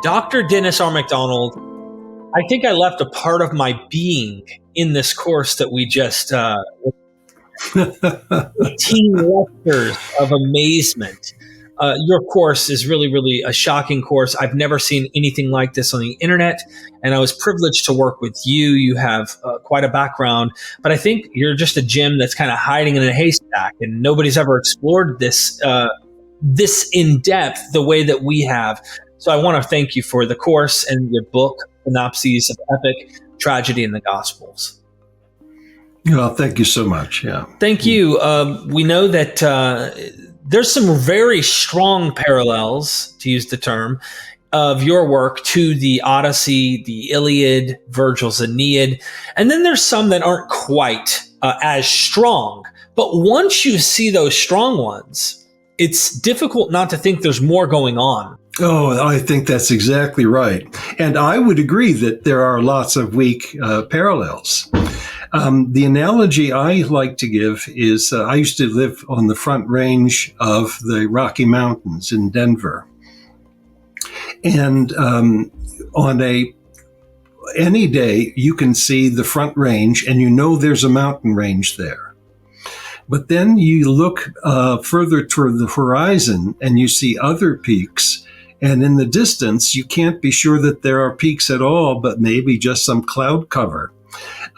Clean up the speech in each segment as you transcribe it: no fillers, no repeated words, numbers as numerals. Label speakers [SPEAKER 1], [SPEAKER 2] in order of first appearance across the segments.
[SPEAKER 1] Dr. Dennis R. MacDonald, I think I left a part of my being in this course that we just 18 lectures of amazement. Your course is really, really a shocking course. I've never seen anything like this on the internet, and I was privileged to work with you. You have quite a background, but I think you're just a gem that's kind of hiding in a haystack, and nobody's ever explored this in depth the way that we have. So I want to thank you for the course and your book, Synopses of Epic Tragedy in the Gospels.
[SPEAKER 2] Well, thank you so much. Yeah.
[SPEAKER 1] Thank you. We know that there's some very strong parallels, to use the term, of your work to the Odyssey, the Iliad, Virgil's Aeneid. And then there's some that aren't quite as strong. But once you see those strong ones, it's difficult not to think there's more going on.
[SPEAKER 2] Oh, I think that's exactly right. And I would agree that there are lots of weak parallels. The analogy I like to give is I used to live on the front range of the Rocky Mountains in Denver. And on any day, you can see the front range and you know there's a mountain range there. But then you look further toward the horizon and you see other peaks. And in the distance, you can't be sure that there are peaks at all, but maybe just some cloud cover.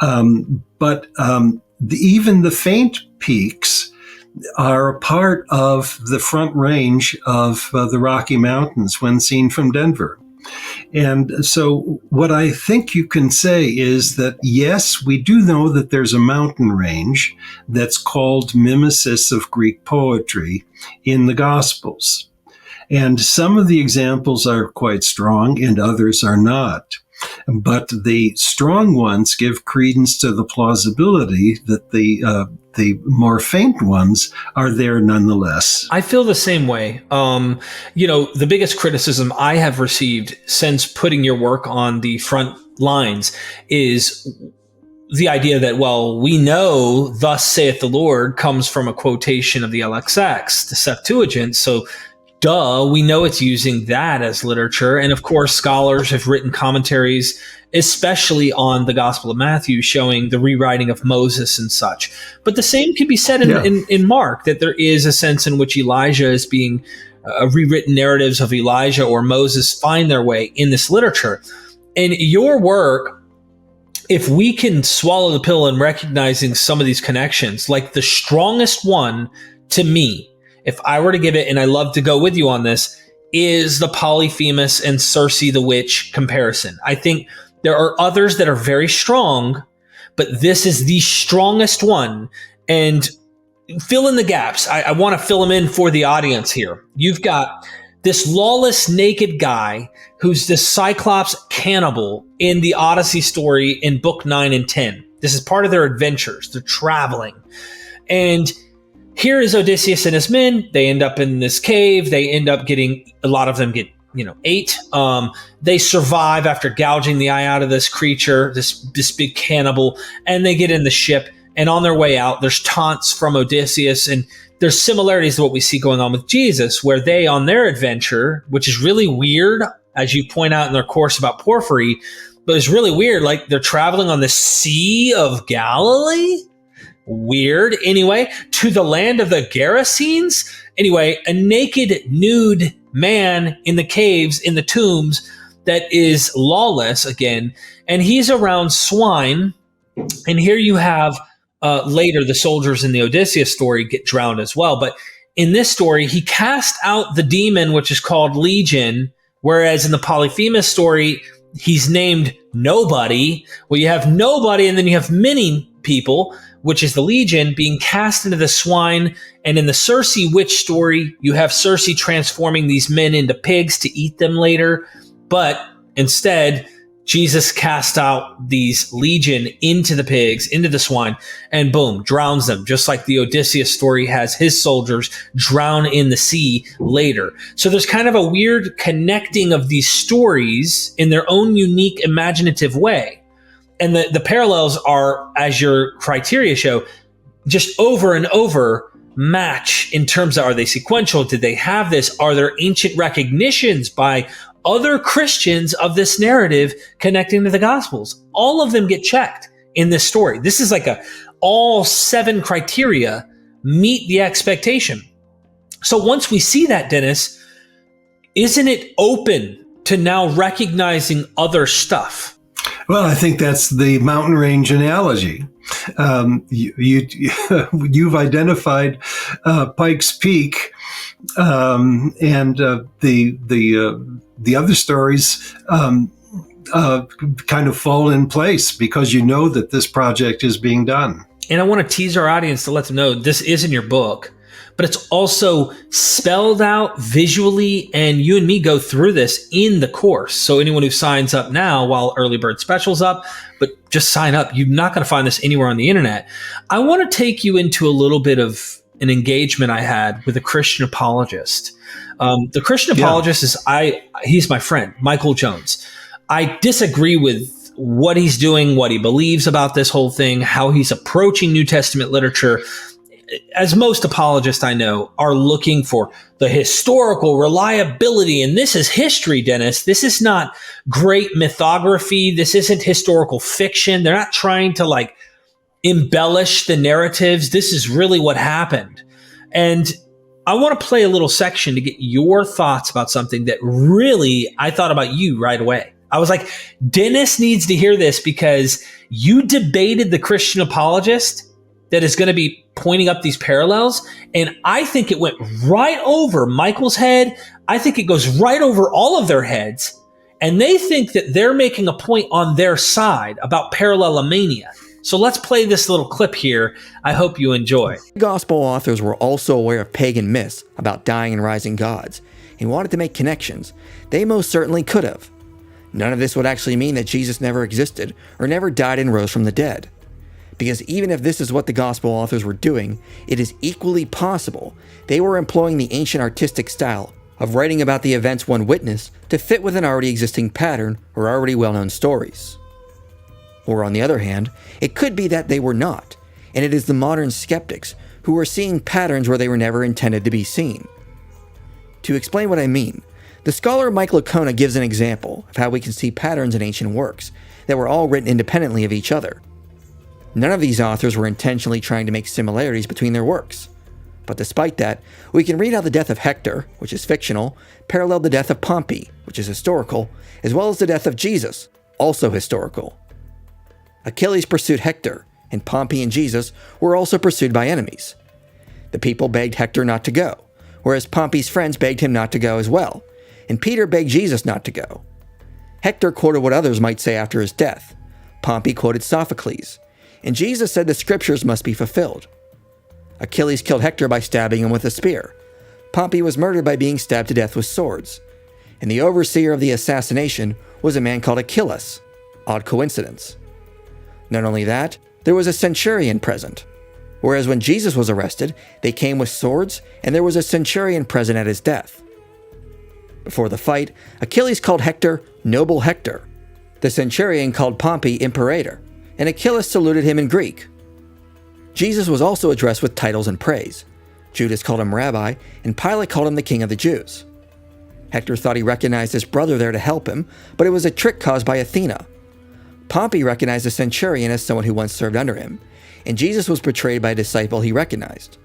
[SPEAKER 2] But even the faint peaks are a part of the front range of the Rocky Mountains when seen from Denver. And so what I think you can say is that, yes, we do know that there's a mountain range that's called Mimesis of Greek poetry in the Gospels. And some of the examples are quite strong and others are not. But the strong ones give credence to the plausibility that the more faint ones are there nonetheless.
[SPEAKER 1] I feel the same way. The biggest criticism I have received since putting your work on the front lines is the idea that, well, we know "Thus saith the Lord" comes from a quotation of the LXX, the Septuagint, so duh, we know it's using that as literature. And of course, scholars have written commentaries, especially on the Gospel of Matthew, showing the rewriting of Moses and such. But the same can be said in Mark, that there is a sense in which Elijah is being rewritten narratives of Elijah or Moses find their way in this literature. And your work, if we can swallow the pill in recognizing some of these connections, like the strongest one to me, if I were to give it, and I love to go with you on this, is the Polyphemus and Circe the witch comparison. I think there are others that are very strong, but this is the strongest one. And fill in the gaps. I want to fill them in for the audience here. You've got this lawless naked guy who's this Cyclops cannibal in the Odyssey story in book 9 and 10. This is part of their adventures. They're traveling. And here is Odysseus and his men. They end up in this cave. They end up a lot of them get, ate. They survive after gouging the eye out of this creature, this big cannibal, and they get in the ship. And on their way out, there's taunts from Odysseus, and there's similarities to what we see going on with Jesus, where they, on their adventure, which is really weird, as you point out in their course about Porphyry, but it's really weird, like they're traveling on the Sea of Galilee. Weird. Anyway, to the land of the Gerasenes. Anyway, a naked, nude man in the caves, in the tombs, that is lawless again. And he's around swine. And here you have later the soldiers in the Odysseus story get drowned as well. But in this story, he cast out the demon, which is called Legion. Whereas in the Polyphemus story, he's named Nobody. Well, you have nobody, and then you have many people, which is the Legion, being cast into the swine. And in the Circe witch story, you have Circe transforming these men into pigs to eat them later. But instead, Jesus cast out these Legion into the pigs, into the swine, and boom, drowns them, just like the Odysseus story has his soldiers drown in the sea later. So there's kind of a weird connecting of these stories in their own unique, imaginative way. And the parallels are, as your criteria show, just over and over match in terms of, are they sequential? Did they have this? Are there ancient recognitions by other Christians of this narrative connecting to the Gospels. All of them get checked in this story. This is like all 7 criteria meet the expectation. So once we see that, Dennis, isn't it open to now recognizing other stuff?
[SPEAKER 2] Well, I think that's the mountain range analogy. You've identified Pike's Peak, and the other stories kind of fall in place because you know that this project is being done.
[SPEAKER 1] And I want to tease our audience to let them know this is in your book, but it's also spelled out visually, and you and me go through this in the course. So anyone who signs up now while Early Bird Special's up, but just sign up. You're not going to find this anywhere on the internet. I want to take you into a little bit of an engagement I had with a Christian apologist. The Christian apologist he's my friend, Michael Jones. I disagree with what he's doing, what he believes about this whole thing, how he's approaching New Testament literature. As most apologists I know are looking for the historical reliability, and this is history, Dennis. This is not great mythography. This isn't historical fiction. They're not trying to embellish the narratives. This is really what happened. And I want to play a little section to get your thoughts about something that really I thought about you right away. I was like, Dennis needs to hear this because you debated the Christian apologist that is going to be pointing up these parallels. And I think it went right over Michael's head. I think it goes right over all of their heads. And they think that they're making a point on their side about parallelomania. So let's play this little clip here. I hope you enjoy.
[SPEAKER 3] Gospel authors were also aware of pagan myths about dying and rising gods and wanted to make connections. They most certainly could have. None of this would actually mean that Jesus never existed or never died and rose from the dead. Because even if this is what the gospel authors were doing, it is equally possible they were employing the ancient artistic style of writing about the events one witnessed to fit with an already existing pattern or already well-known stories. Or on the other hand, it could be that they were not, and it is the modern skeptics who are seeing patterns where they were never intended to be seen. To explain what I mean, the scholar Michael Licona gives an example of how we can see patterns in ancient works that were all written independently of each other. None of these authors were intentionally trying to make similarities between their works. But despite that, we can read how the death of Hector, which is fictional, paralleled the death of Pompey, which is historical, as well as the death of Jesus, also historical. Achilles pursued Hector, and Pompey and Jesus were also pursued by enemies. The people begged Hector not to go, whereas Pompey's friends begged him not to go as well, and Peter begged Jesus not to go. Hector quoted what others might say after his death. Pompey quoted Sophocles, and Jesus said the scriptures must be fulfilled. Achilles killed Hector by stabbing him with a spear. Pompey was murdered by being stabbed to death with swords. And the overseer of the assassination was a man called Achilles. Odd coincidence. Not only that, there was a centurion present. Whereas when Jesus was arrested, they came with swords, and there was a centurion present at his death. Before the fight, Achilles called Hector Noble Hector. The centurion called Pompey Imperator, and Achilles saluted him in Greek. Jesus was also addressed with titles and praise. Judas called him Rabbi, and Pilate called him the King of the Jews. Hector thought he recognized his brother there to help him, but it was a trick caused by Athena. Pompey recognized the centurion as someone who once served under him, and Jesus was betrayed by a disciple he recognized.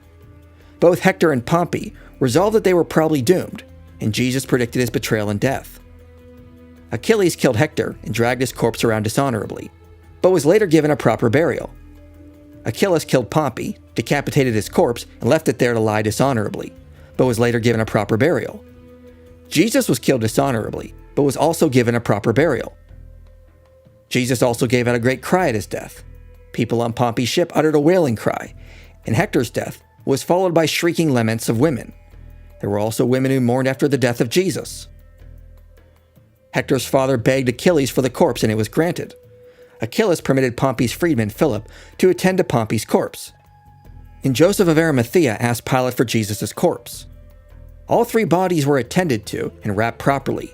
[SPEAKER 3] Both Hector and Pompey resolved that they were probably doomed, and Jesus predicted his betrayal and death. Achilles killed Hector and dragged his corpse around dishonorably, but was later given a proper burial. Achilles killed Pompey, decapitated his corpse, and left it there to lie dishonorably, but was later given a proper burial. Jesus was killed dishonorably, but was also given a proper burial. Jesus also gave out a great cry at his death. People on Pompey's ship uttered a wailing cry, and Hector's death was followed by shrieking laments of women. There were also women who mourned after the death of Jesus. Hector's father begged Achilles for the corpse, and it was granted. Achilles permitted Pompey's freedman Philip to attend to Pompey's corpse. And Joseph of Arimathea asked Pilate for Jesus' corpse. All 3 bodies were attended to and wrapped properly.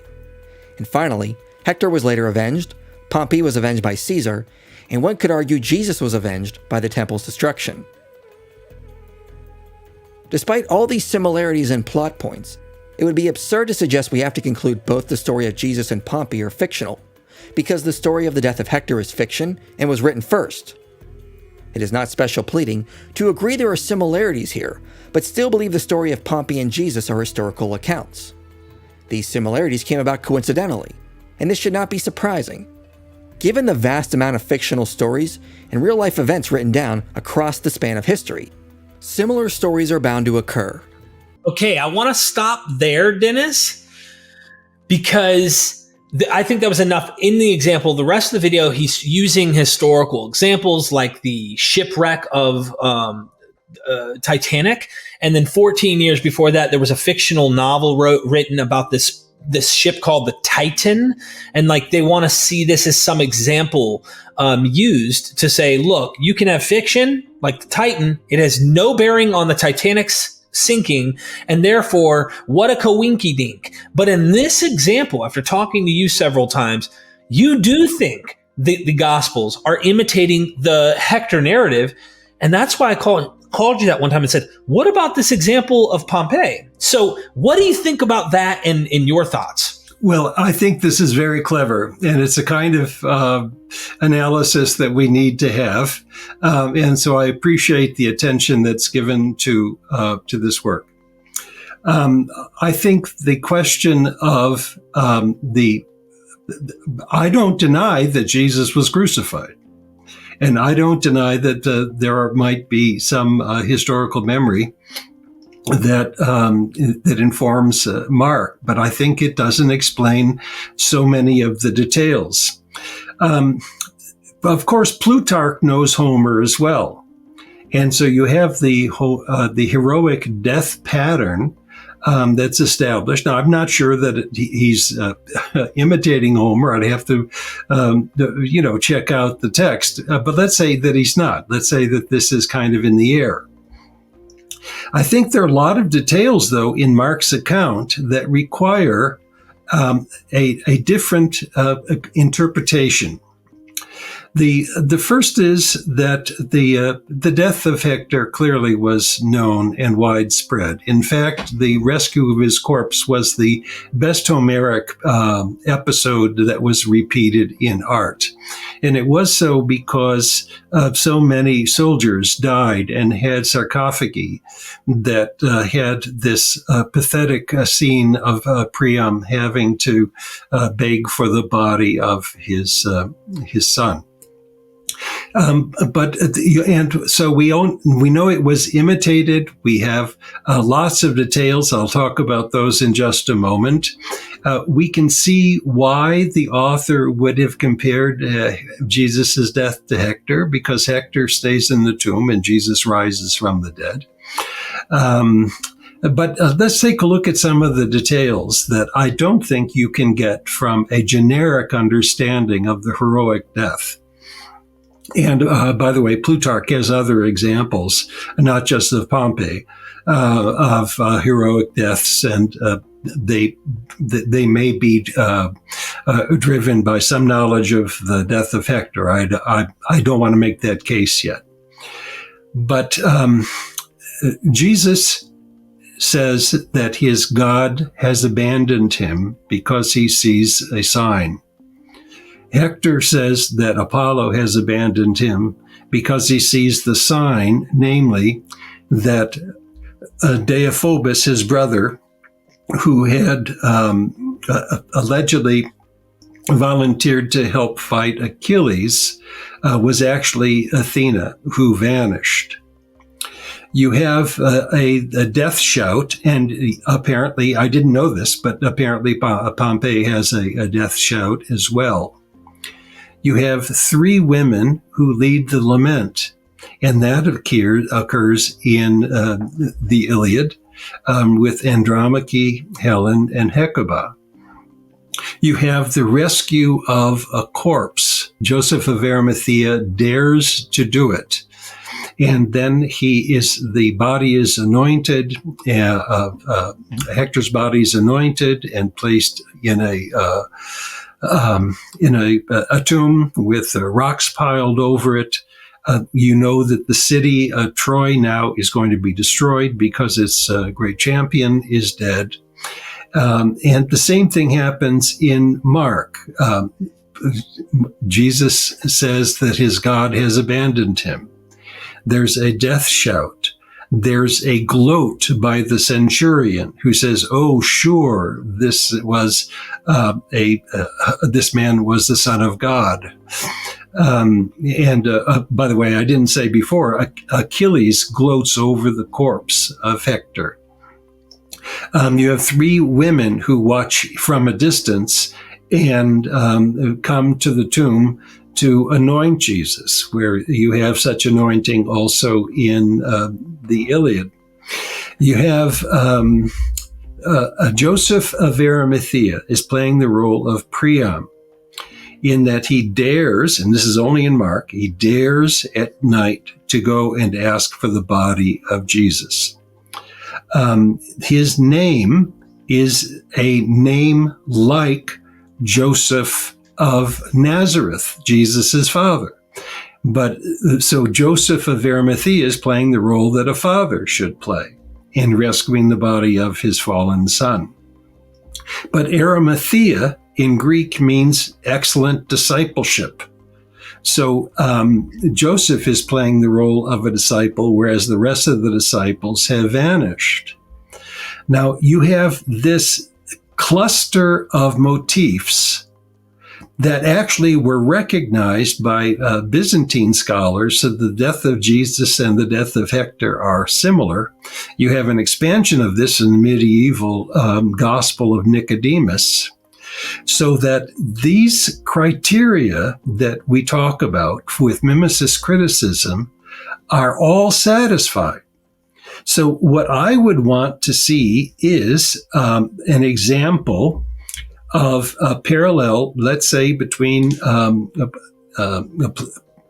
[SPEAKER 3] And finally, Hector was later avenged, Pompey was avenged by Caesar, and one could argue Jesus was avenged by the temple's destruction. Despite all these similarities and plot points, It would be absurd to suggest we have to conclude both the story of Jesus and Pompey are fictional, because the story of the death of Hector is fiction and was written first. It is not special pleading to agree there are similarities here, but still believe the story of Pompey and Jesus are historical accounts. These similarities came about coincidentally, and this should not be surprising, given the vast amount of fictional stories and real-life events written down across the span of history. Similar stories are bound to occur.
[SPEAKER 1] Okay, I want to stop there, Dennis, because I think that was enough in the example. The rest of the video, he's using historical examples like the shipwreck of Titanic. And then 14 years before that, there was a fictional novel written about this ship called the Titan. And like they want to see this as some example used to say, look, you can have fiction like the Titan. It has no bearing on the Titanic's sinking, and therefore, what a coinky-dink. But in this example, after talking to you several times, you do think the Gospels are imitating the Hector narrative, and that's why I called you that one time and said, what about this example of Pompeii? So what do you think about that in your thoughts?
[SPEAKER 2] Well, I think this is very clever, and it's a kind of analysis that we need to have. And so I appreciate the attention that's given to this work. I think the question of I don't deny that Jesus was crucified. And I don't deny that there might be some historical memory that informs Mark, but I think it doesn't explain so many of the details. Of course, Plutarch knows Homer as well, and so you have the heroic death pattern that's established. Now, I'm not sure that he's imitating Homer. I'd have to, check out the text. But let's say that he's not. Let's say that this is kind of in the air. I think there are a lot of details, though, in Mark's account that require a different interpretation. The first is that the death of Hector clearly was known and widespread. In fact, the rescue of his corpse was the best Homeric episode that was repeated in art. And it was so because so many soldiers died and had sarcophagi that had this pathetic scene of Priam having to beg for the body of his son. And so we know it was imitated. We have lots of details. I'll talk about those in just a moment. We can see why the author would have compared Jesus' death to Hector, because Hector stays in the tomb and Jesus rises from the dead. But let's take a look at some of the details that I don't think you can get from a generic understanding of the heroic death. And by the way, Plutarch has other examples, not just of Pompey, of heroic deaths, and they may be driven by some knowledge of the death of Hector. I don't want to make that case yet. But Jesus says that his God has abandoned him because he sees a sign. Hector says that Apollo has abandoned him because he sees the sign, namely that Deiphobus, his brother, who had allegedly volunteered to help fight Achilles, was actually Athena, who vanished. You have a death shout, and apparently, I didn't know this, but apparently Pompey has a death shout as well. You have three women who lead the lament, and that occurs in the Iliad with Andromache, Helen, and Hecuba. You have the rescue of a corpse. Joseph of Arimathea dares to do it. And then the body is anointed, Hector's body is anointed and placed in a tomb with rocks piled over it. You know that the city Troy now is going to be destroyed because its great champion is dead. And the same thing happens in Mark. Jesus says that his God has abandoned him. There's a death shout. There's a gloat by the centurion who says, "Oh, sure, this man was the Son of God." By the way, I didn't say before, Achilles gloats over the corpse of Hector. You have three women who watch from a distance and come to the tomb to anoint Jesus, where you have such anointing also in the Iliad. You have Joseph of Arimathea is playing the role of Priam, in that he dares, and this is only in Mark, he dares at night to go and ask for the body of Jesus. His name is a name like Joseph of Nazareth, Jesus' father. But so Joseph of Arimathea is playing the role that a father should play in rescuing the body of his fallen son. But Arimathea in Greek means excellent discipleship. So Joseph is playing the role of a disciple, whereas the rest of the disciples have vanished. Now you have this cluster of motifs that actually were recognized by Byzantine scholars. So the death of Jesus and the death of Hector are similar. You have an expansion of this in the medieval Gospel of Nicodemus. So that these criteria that we talk about with mimesis criticism are all satisfied. So what I would want to see is an example of a parallel, let's say, between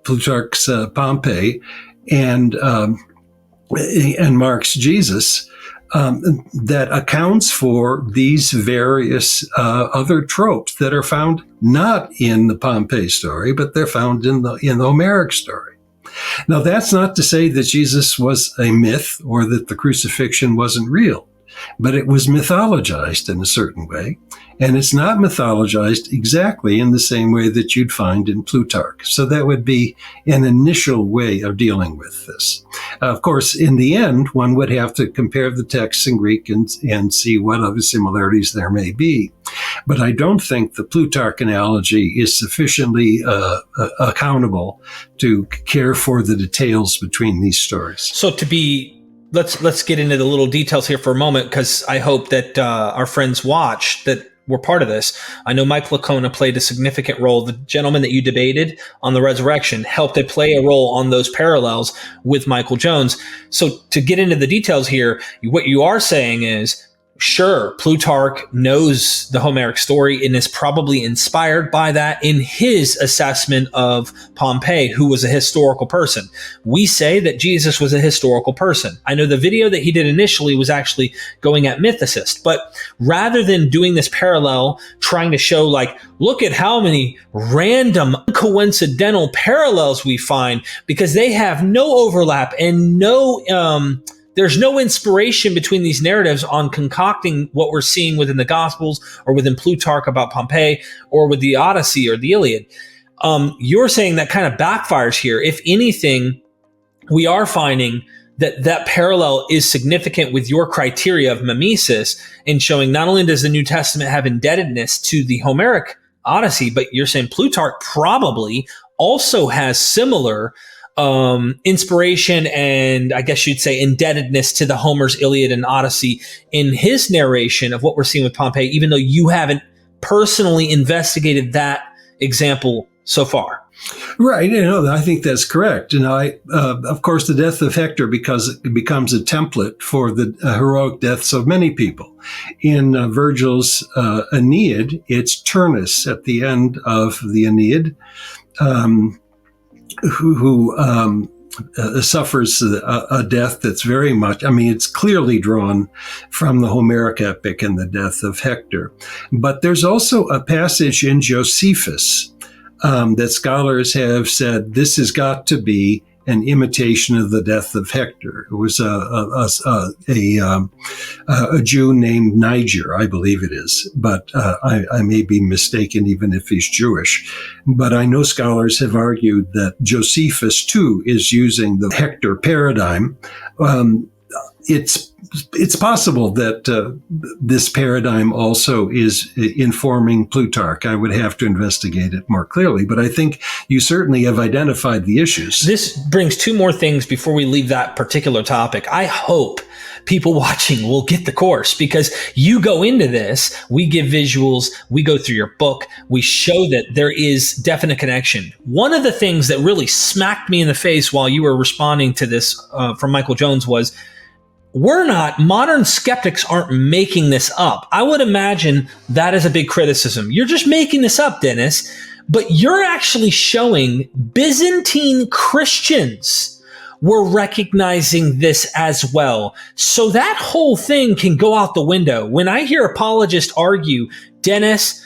[SPEAKER 2] Plutarch's Pompey and Mark's Jesus, that accounts for these various other tropes that are found not in the Pompey story, but they're found in the Homeric story. Now, that's not to say that Jesus was a myth or that the crucifixion wasn't real, but it was mythologized in a certain way. And it's not mythologized exactly in the same way that you'd find in Plutarch. So that would be an initial way of dealing with this. Of course, in the end, one would have to compare the texts in Greek and see what other similarities there may be. But I don't think the Plutarch analogy is sufficiently accountable to care for the details between these stories.
[SPEAKER 1] So let's get into the little details here for a moment, because I hope that our friends watch that were part of this. I know Mike Lacona played a significant role. The gentleman that you debated on the resurrection helped to play a role on those parallels with Michael Jones. So to get into the details here, what you are saying is, sure, Plutarch knows the Homeric story and is probably inspired by that in his assessment of Pompey, who was a historical person. We say that Jesus was a historical person. I know the video that he did initially was actually going at mythicists, but rather than doing this parallel, trying to show like, look at how many random coincidental parallels we find, because they have no overlap and there's no inspiration between these narratives on concocting what we're seeing within the Gospels or within Plutarch about Pompey or with the Odyssey or the Iliad. You're saying that kind of backfires here. If anything, we are finding that parallel is significant with your criteria of mimesis in showing not only does the New Testament have indebtedness to the Homeric Odyssey, but you're saying Plutarch probably also has similar inspiration and I guess you'd say indebtedness to the Homer's Iliad and Odyssey in his narration of what we're seeing with Pompey, even though you haven't personally investigated that example so far.
[SPEAKER 2] Right. I think that's correct. And of course, the death of Hector becomes a template for the heroic deaths of many people. In Virgil's Aeneid, it's Turnus at the end of the Aeneid, who suffers a death that's very much, it's clearly drawn from the Homeric epic and the death of Hector. But there's also a passage in Josephus that scholars have said this has got to be an imitation of the death of Hector. It was a Jew named Niger, I believe it is, but I may be mistaken even if he's Jewish. But I know scholars have argued that Josephus too is using the Hector paradigm. It's possible that this paradigm also is informing Plutarch. I would have to investigate it more clearly, but I think you certainly have identified the issues.
[SPEAKER 1] This brings two more things before we leave that particular topic. I hope people watching will get the course, because you go into this, we give visuals, we go through your book, we show that there is definite connection. One of the things that really smacked me in the face while you were responding to this from Michael Jones was, modern skeptics aren't making this up. I would imagine that is a big criticism. You're just making this up, Dennis, but you're actually showing Byzantine Christians were recognizing this as well. So that whole thing can go out the window. When I hear apologists argue, Dennis,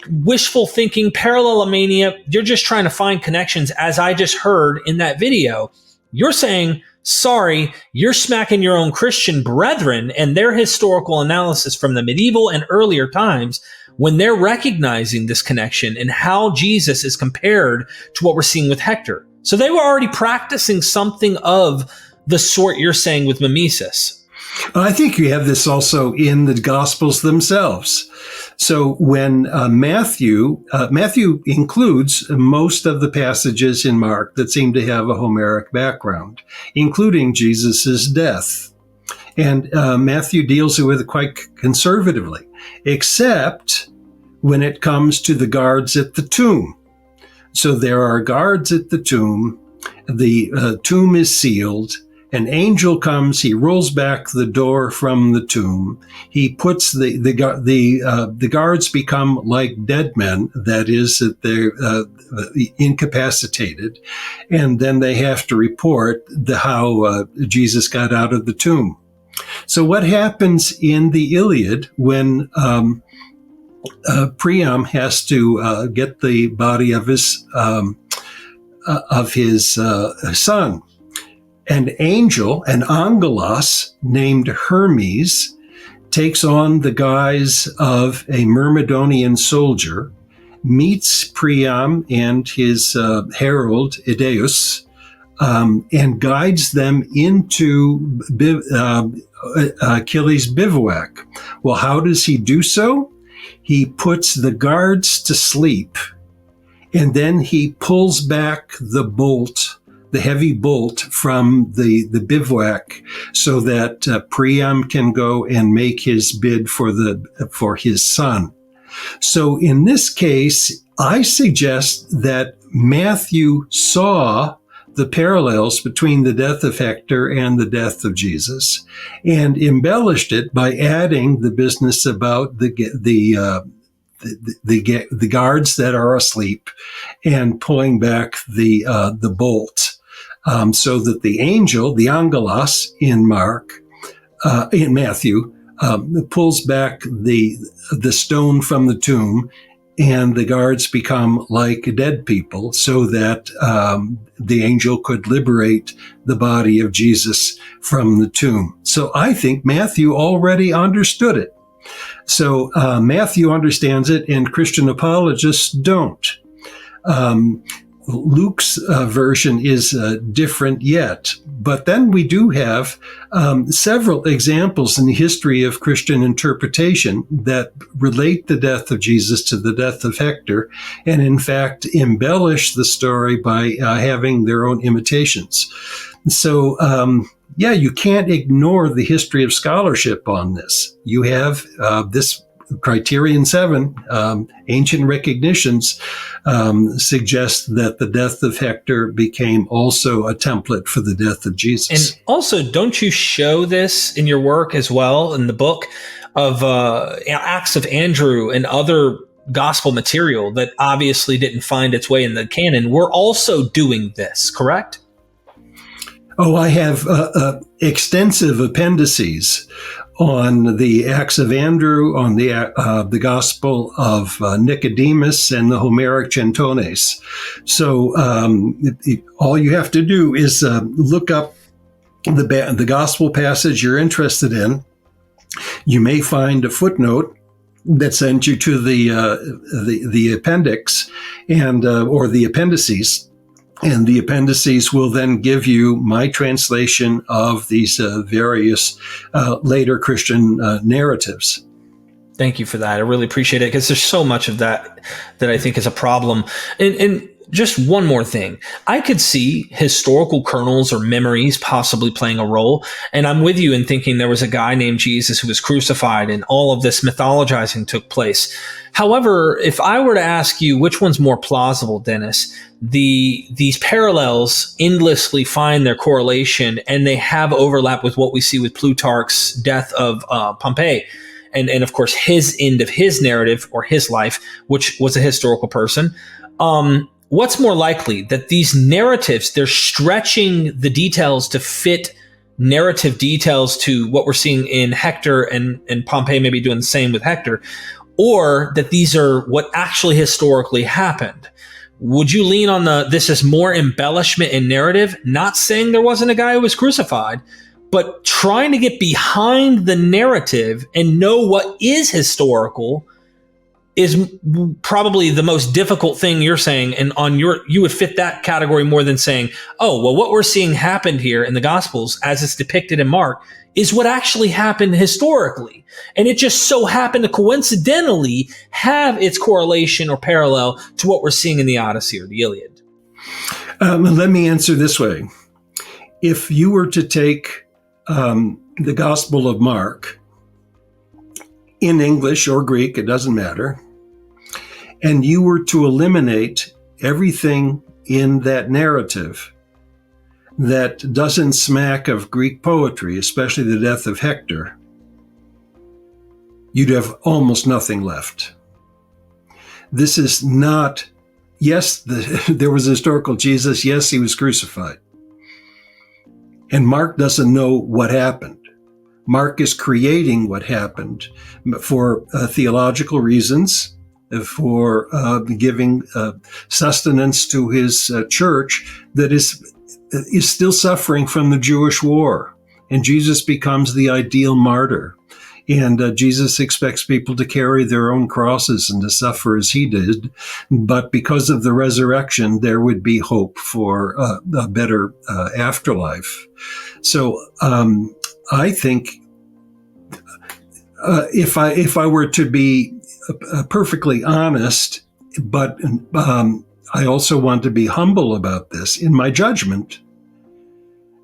[SPEAKER 1] wishful thinking, parallelomania, you're just trying to find connections, as I just heard in that video, you're saying, sorry, you're smacking your own Christian brethren and their historical analysis from the medieval and earlier times when they're recognizing this connection and how Jesus is compared to what we're seeing with Hector. So they were already practicing something of the sort you're saying with mimesis.
[SPEAKER 2] I think you have this also in the Gospels themselves. So when Matthew includes most of the passages in Mark that seem to have a Homeric background, including Jesus's death. And Matthew deals with it quite conservatively, except when it comes to the guards at the tomb. So there are guards at the tomb. The tomb is sealed. An angel comes, he rolls back the door from the tomb. He puts the guards become like dead men, that is, that they're incapacitated. And then they have to report how Jesus got out of the tomb. So what happens in the Iliad when Priam has to get the body of his son? An angel, an angelos named Hermes, takes on the guise of a Myrmidonian soldier, meets Priam and his herald, Idaeus, and guides them into Achilles' bivouac. Well, how does he do so? He puts the guards to sleep, and then he pulls back the heavy bolt from the bivouac so that Priam can go and make his bid for his son. So in this case, I suggest that Matthew saw the parallels between the death of Hector and the death of Jesus and embellished it by adding the business about the guards that are asleep and pulling back the bolt. So that the angel, the angelos in Matthew, pulls back the stone from the tomb, and the guards become like dead people, so that the angel could liberate the body of Jesus from the tomb. So I think Matthew already understood it. So Matthew understands it, and Christian apologists don't. Luke's version is different yet, but then we do have several examples in the history of Christian interpretation that relate the death of Jesus to the death of Hector, and in fact embellish the story by having their own imitations. So, you can't ignore the history of scholarship on this. You have this Criterion 7, ancient recognitions suggest that the death of Hector became also a template for the death of Jesus.
[SPEAKER 1] And also, don't you show this in your work as well, in the book of Acts of Andrew and other gospel material that obviously didn't find its way in the canon? We're also doing this, correct?
[SPEAKER 2] Oh, I have extensive appendices on the Acts of Andrew, on the Gospel of Nicodemus, and the Homeric Gentones. So all you have to do is look up the Gospel passage you're interested in. You may find a footnote that sends you to the appendix and or the appendices. And the appendices will then give you my translation of these various later Christian narratives.
[SPEAKER 1] Thank you for that. I really appreciate it, because there's so much of that I think is a problem. And just one more thing. I could see historical kernels or memories possibly playing a role. And I'm with you in thinking there was a guy named Jesus who was crucified and all of this mythologizing took place. However, if I were to ask you which one's more plausible, Dennis, these parallels endlessly find their correlation, and they have overlap with what we see with Plutarch's death of Pompey. And of course, his end of his narrative or his life, which was a historical person. What's more likely, that these narratives, they're stretching the details to fit narrative details to what we're seeing in Hector, and Pompey maybe doing the same with Hector, or that these are what actually historically happened? Would you lean on this is more embellishment in narrative, not saying there wasn't a guy who was crucified, but trying to get behind the narrative and know what is historical is probably the most difficult thing you're saying, and you would fit that category more than saying, oh, well, what we're seeing happened here in the Gospels as it's depicted in Mark is what actually happened historically. And it just so happened to coincidentally have its correlation or parallel to what we're seeing in the Odyssey or the Iliad.
[SPEAKER 2] Let me answer this way. If you were to take the Gospel of Mark, in English or Greek, it doesn't matter, and you were to eliminate everything in that narrative that doesn't smack of Greek poetry, especially the death of Hector, you'd have almost nothing left. This is not, yes, there was a historical Jesus, yes, he was crucified. And Mark doesn't know what happened. Mark is creating what happened for theological reasons, for giving sustenance to his church that is still suffering from the Jewish war. And Jesus becomes the ideal martyr. And Jesus expects people to carry their own crosses and to suffer as he did. But because of the resurrection, there would be hope for a better afterlife. So I think if I were to be perfectly honest, but I also want to be humble about this, in my judgment,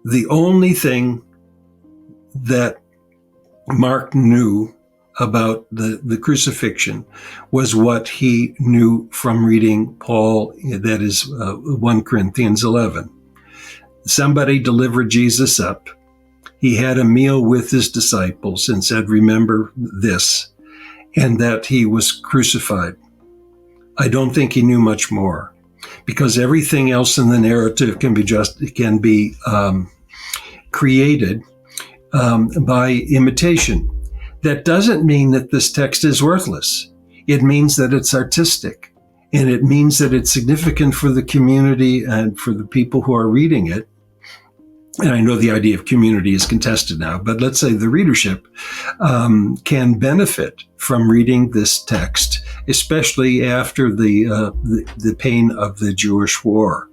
[SPEAKER 2] the only thing that Mark knew about the crucifixion was what he knew from reading Paul, that is 1 Corinthians 11. Somebody delivered Jesus up. He had a meal with his disciples and said, remember this, and that he was crucified. I don't think he knew much more, because everything else in the narrative can be created by imitation. That doesn't mean that this text is worthless. It means that it's artistic, and it means that it's significant for the community and for the people who are reading it. And I know the idea of community is contested now, but let's say the readership can benefit from reading this text, especially after the pain of the Jewish war.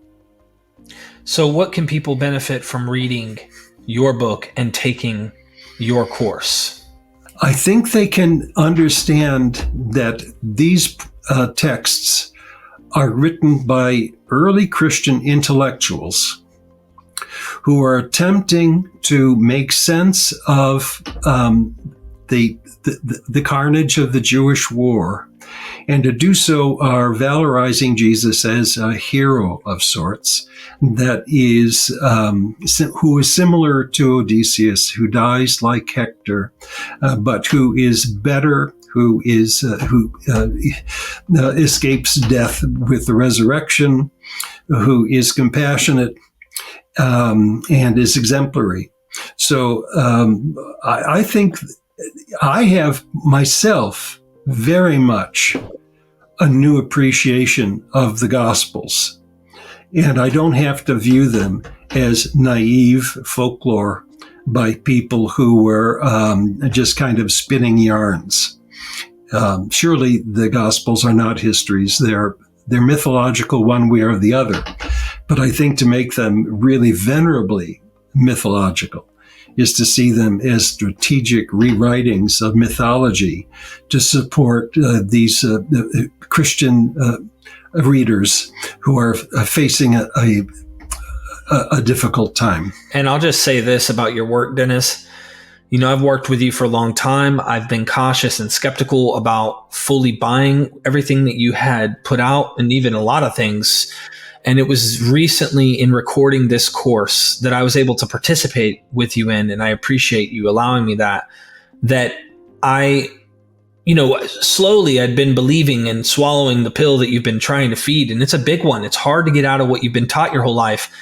[SPEAKER 1] So what can people benefit from reading your book and taking your course?
[SPEAKER 2] I think they can understand that these texts are written by early Christian intellectuals who are attempting to make sense of the carnage of the Jewish war, and to do so are valorizing Jesus as a hero of sorts, that is who is similar to Odysseus, who dies like Hector, but who is better, who escapes death with the resurrection, who is compassionate, and is exemplary. So I think I have myself very much a new appreciation of the Gospels. And I don't have to view them as naive folklore by people who were just kind of spinning yarns. Surely the Gospels are not histories. They're mythological one way or the other. But I think to make them really venerably mythological is to see them as strategic rewritings of mythology to support these Christian readers who are facing a difficult time.
[SPEAKER 1] And I'll just say this about your work, Dennis. You know, I've worked with you for a long time. I've been cautious and skeptical about fully buying everything that you had put out, and even a lot of things. And it was recently in recording this course that I was able to participate with you in, and I appreciate you allowing me that I, slowly I'd been believing and swallowing the pill that you've been trying to feed. And it's a big one. It's hard to get out of what you've been taught your whole life.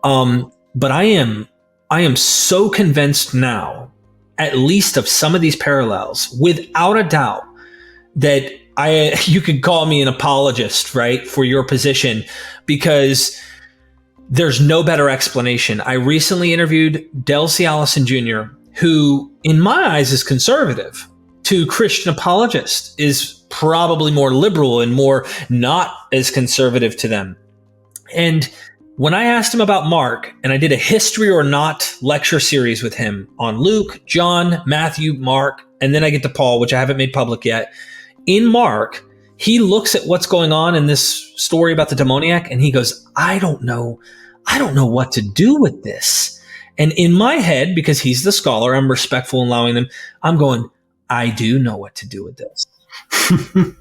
[SPEAKER 1] But I am so convinced now, at least of some of these parallels, without a doubt, that you could call me an apologist, right, for your position, because there's no better explanation. I recently interviewed Delcy Allison Jr., who, in my eyes, is conservative, to Christian Apologist, is probably more liberal and more not as conservative to them. And when I asked him about Mark, and I did a history or not lecture series with him on Luke, John, Matthew, Mark, and then I get to Paul, which I haven't made public yet. In Mark, he looks at what's going on in this story about the demoniac, and he goes, I don't know what to do with this. And in my head, because he's the scholar, I'm respectful in allowing them, I'm going, I do know what to do with this.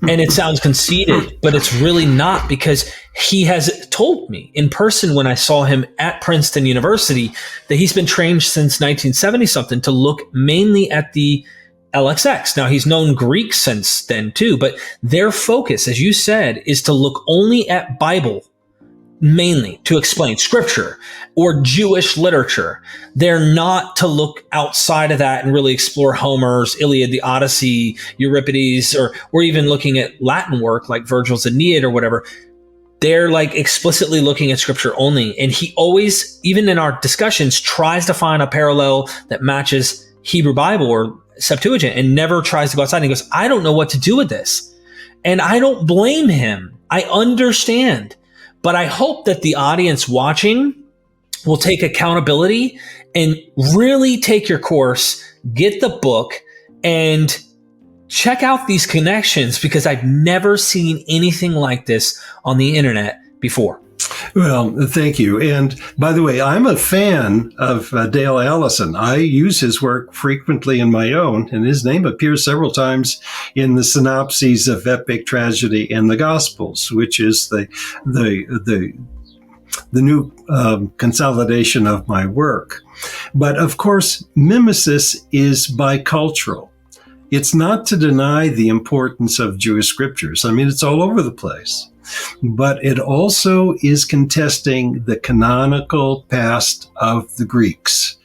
[SPEAKER 1] And it sounds conceited, but it's really not, because he has told me in person when I saw him at Princeton University that he's been trained since 1970 something to look mainly at the LXX. Now, he's known Greek since then too, but their focus, as you said, is to look only at Bible, mainly to explain scripture or Jewish literature. They're not to look outside of that and really explore Homer's Iliad, the Odyssey, Euripides, or even looking at Latin work like Virgil's Aeneid or whatever. They're like explicitly looking at scripture only. And he always, even in our discussions, tries to find a parallel that matches Hebrew Bible or Septuagint, and never tries to go outside. And he goes, I don't know what to do with this. And I don't blame him. I understand. But I hope that the audience watching will take accountability and really take your course, get the book, and check out these connections, because I've never seen anything like this on the internet before.
[SPEAKER 2] Well, thank you. And by the way, I'm a fan of Dale Allison. I use his work frequently in my own, and his name appears several times in the synopses of Epic Tragedy and the Gospels, which is the new consolidation of my work. But of course, Mimesis is bicultural. It's not to deny the importance of Jewish scriptures. I mean, it's all over the place. But it also is contesting the canonical past of the Greeks.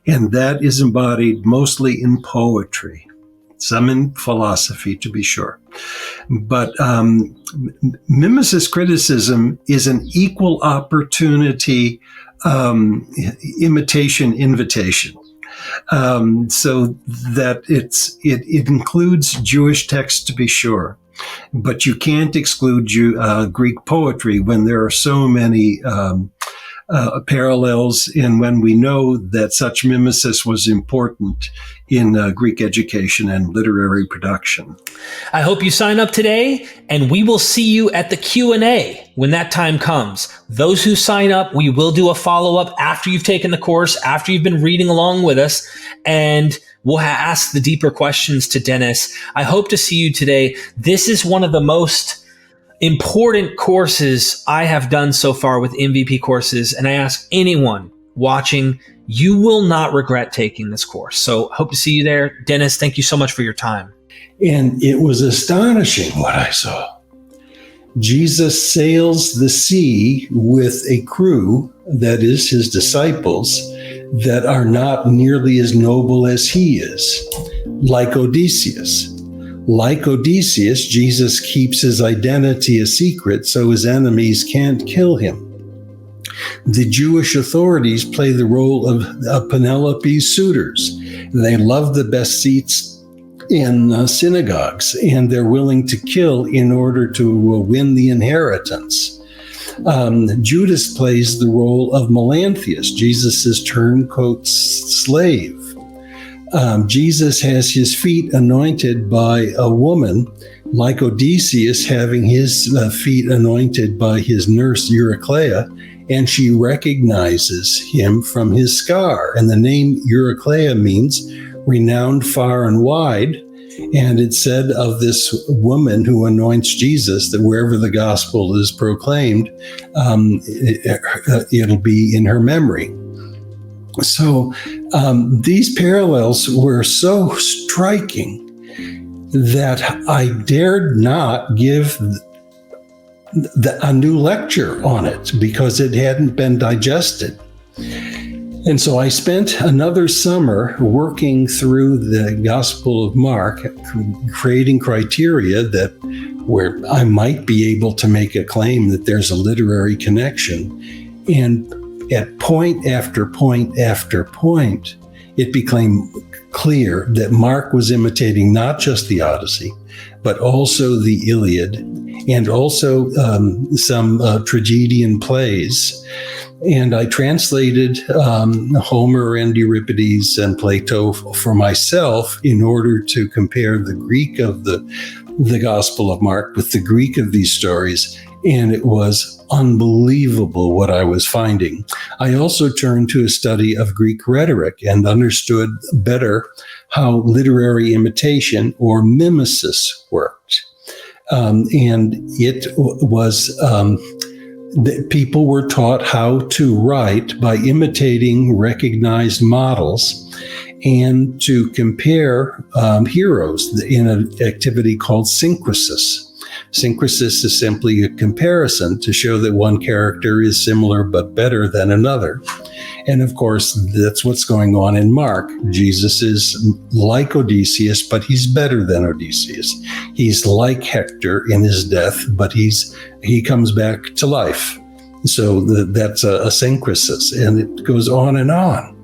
[SPEAKER 2] And that is embodied mostly in poetry, some in philosophy, to be sure. But Mimesis criticism is an equal opportunity imitation invitation. So that it includes Jewish texts, to be sure. But you can't exclude Greek poetry when there are so many parallels, and when we know that such mimesis was important in Greek education and literary production.
[SPEAKER 1] I hope you sign up today, and we will see you at the Q&A when that time comes. Those who sign up, we will do a follow-up after you've taken the course, after you've been reading along with us, and we'll ask the deeper questions to Dennis. I hope to see you today. This is one of the most important courses I have done so far with MVP courses, and I ask anyone watching, you will not regret taking this course. So hope to see you there. Dennis, thank you so much for your time.
[SPEAKER 2] And it was astonishing what I saw. Jesus sails the sea with a crew, that is his disciples, that are not nearly as noble as he is. like Odysseus. Like Odysseus, Jesus keeps his identity a secret so his enemies can't kill him. The Jewish authorities play the role of Penelope's suitors. They love the best seats in synagogues, and they're willing to kill in order to win the inheritance. Judas plays the role of Melanthius, Jesus' turncoat slave. Jesus has his feet anointed by a woman, like Odysseus having his feet anointed by his nurse Eurycleia, and she recognizes him from his scar. And the name Eurycleia means renowned far and wide. And it's said of this woman who anoints Jesus that wherever the gospel is proclaimed, it'll be in her memory. So these parallels were so striking that I dared not give a new lecture on it because it hadn't been digested. And so I spent another summer working through the Gospel of Mark, creating criteria that where I might be able to make a claim that there's a literary connection. And at point after point after point, it became clear that Mark was imitating not just the Odyssey, but also the Iliad and also some tragedian plays. And I translated Homer and Euripides and Plato for myself in order to compare the Greek of the Gospel of Mark with the Greek of these stories. And it was unbelievable what I was finding. I also turned to a study of Greek rhetoric and understood better how literary imitation or mimesis worked. And it was that people were taught how to write by imitating recognized models and to compare heroes in an activity called syncresis. Syncresis is simply a comparison to show that one character is similar but better than another. And of course, that's what's going on in Mark. Jesus is like Odysseus, but he's better than Odysseus. He's like Hector in his death, but he comes back to life. So that's a syncresis, and it goes on and on.